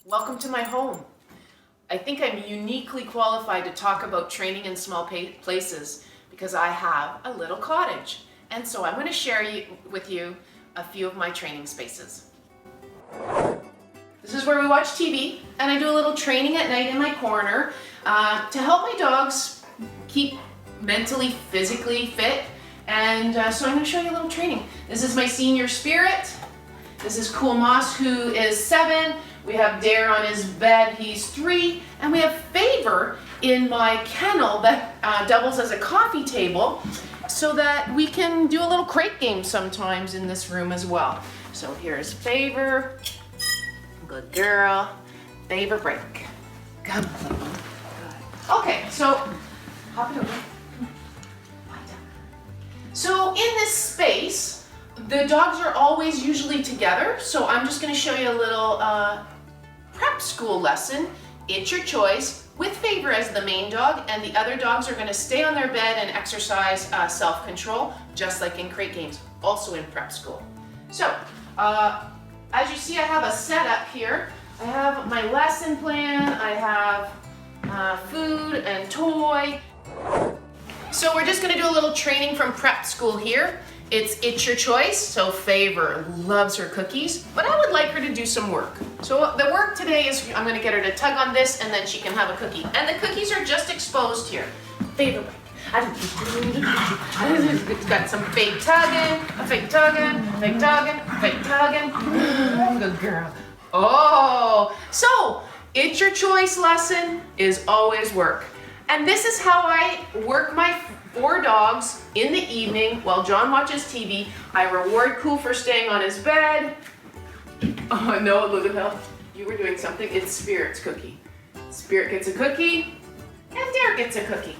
Welcome to my home. I think I'm uniquely qualified to talk about training in small places because I have a little cottage. And so I'm going to share with you a few of my training spaces. This is where we watch TV, and I do a little training at night in my corner to help my dogs keep mentally, physically fit. And so I'm going to show you a little training. This is my senior Spirit. This is Cool Moss, who is 7. We have Dare on his bed, he's 3. And we have Favor in my kennel that doubles as a coffee table so that we can do a little crate game sometimes in this room as well. So here's Favor. Good girl. Favor, break. Come on. Good. Okay, so hop it over. So in this space, the dogs are always usually together, so I'm just going to show you a little prep school lesson. It's your choice, with Favor as the main dog, and the other dogs are going to stay on their bed and exercise self-control, just like in crate games, also in prep school. So, as you see, I have a setup here. I have my lesson plan, I have food and toy. So we're just going to do a little training from prep school here. It's your choice. So Favor loves her cookies, but I would like her to do some work. So the work today is I'm going to get her to tug on this, and then she can have a cookie. And the cookies are just exposed here. Favor, it's got some fake tugging, a fake tugging, fake tugging, fake tugging. Good girl. Oh, so it's your choice lesson is always work. And this is how I work my 4 dogs in the evening while John watches TV. I reward Cool for staying on his bed. Oh no, Elizabeth, you were doing something. It's Spirit's cookie. Spirit gets a cookie, and Dare gets a cookie.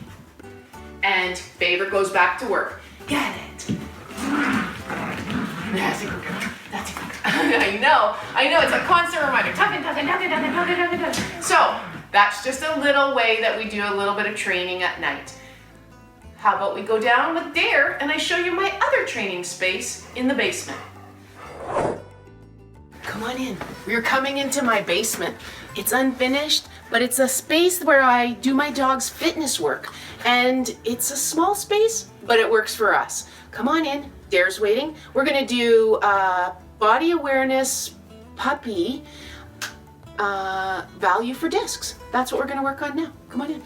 And Favor goes back to work. Get it. That's a good girl. That's a good girl. I know, it's a constant reminder. Tugging, tugging, tugging, tugging, tugging, tugging, tugging. So, that's just a little way that we do a little bit of training at night. How about we go down with Dare and I show you my other training space in the basement. Come on in. We're coming into my basement. It's unfinished, but it's a space where I do my dog's fitness work. And it's a small space, but it works for us. Come on in. Dare's waiting. We're going to do body awareness puppy value for discs. That's what we're going to work on now. Come on in.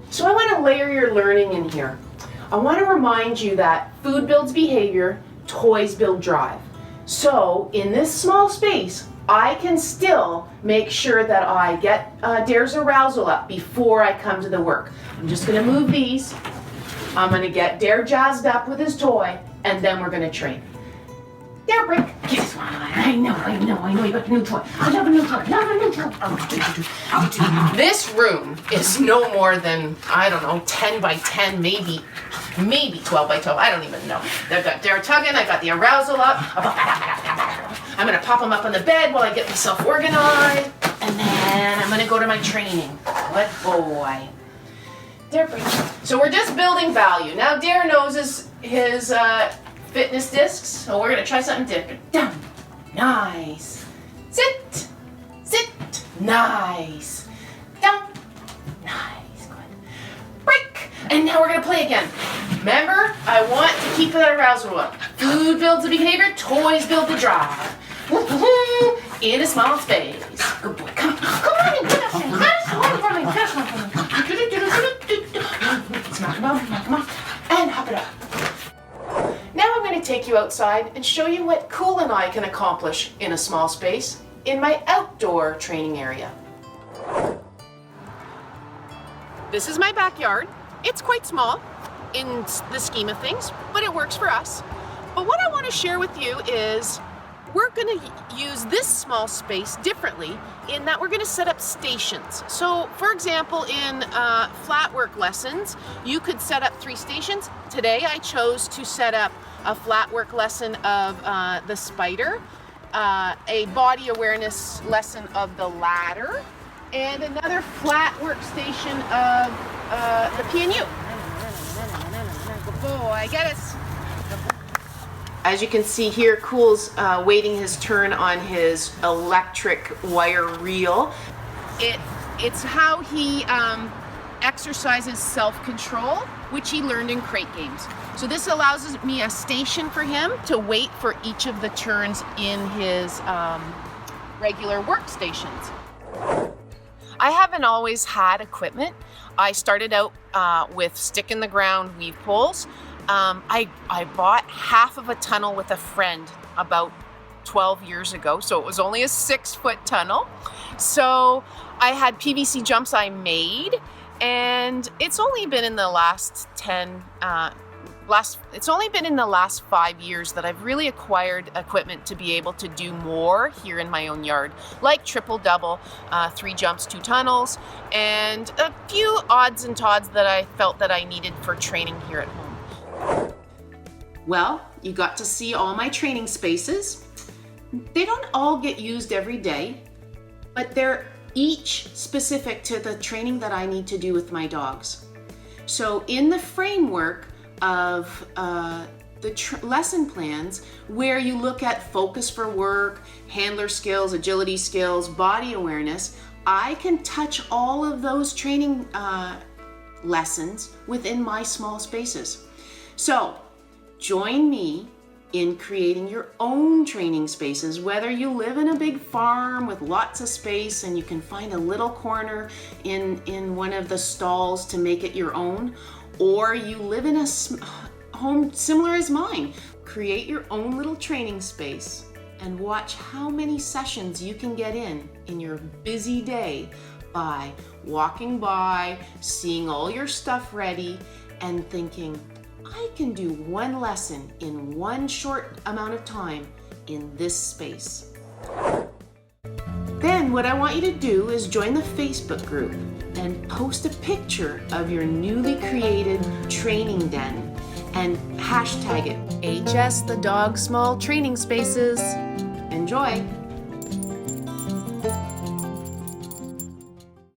So I want to layer your learning in here. I want to remind you that food builds behavior, toys build drive. So in this small space, I can still make sure that I get Dare's arousal up before I come to the work. I'm just going to move these. I'm going to get Dare jazzed up with his toy, and then we're going to train. Dare, break. Guess what? I know, you got a new toy. I love a new toy. Oh, this room is no more than, I don't know, 10 by 10, maybe 12 by 12. I don't even know. I've got Dare tugging, I got the arousal up. I'm going to pop him up on the bed while I get myself organized. And then I'm going to go to my training. Good boy. Dare, break. So we're just building value. Now Dare knows his fitness discs, so we're going to try something different. Down. Nice. Sit. Nice. Down. Nice. Good. Break. And now we're going to play again. Remember, I want to keep that arousal up. Food builds the behavior, toys build the drive. In a small space. Good boy. Come on in. Smack him up. And hop it up. Now I'm going to take you outside and show you what Cool and I can accomplish in a small space in my outdoor training area. This is my backyard. It's quite small in the scheme of things, but it works for us. But what I want to share with you is we're going to use this small space differently in that we're going to set up stations. So, for example, in flat work lessons, you could set up 3 stations. Today, I chose to set up a flat work lesson of the spider, a body awareness lesson of the ladder, and another flat work station of the PNU. Good boy, get us. As you can see here, Cool's waiting his turn on his electric wire reel. It's how he exercises self-control, which he learned in crate games. So this allows me a station for him to wait for each of the turns in his regular workstations. I haven't always had equipment. I started out with stick in the ground weave poles. I bought half of a tunnel with a friend about 12 years ago, so it was only a 6-foot tunnel. So I had PVC jumps I made, and it's only been in the last 5 years that I've really acquired equipment to be able to do more here in my own yard, like triple double, 3 jumps, 2 tunnels, and a few odds and tods that I felt that I needed for training here at home. Well, you got to see all my training spaces. They don't all get used every day, but they're each specific to the training that I need to do with my dogs. So in the framework of the lesson plans, where you look at focus for work, handler skills, agility skills, body awareness, I can touch all of those training lessons within my small spaces. So join me in creating your own training spaces, whether you live in a big farm with lots of space and you can find a little corner in one of the stalls to make it your own, or you live in a home similar as mine. Create your own little training space and watch how many sessions you can get in your busy day by walking by, seeing all your stuff ready, and thinking, I can do one lesson in one short amount of time in this space. Then what I want you to do is join the Facebook group and post a picture of your newly created training den and hashtag it HS the Dog Small Training Spaces. Enjoy!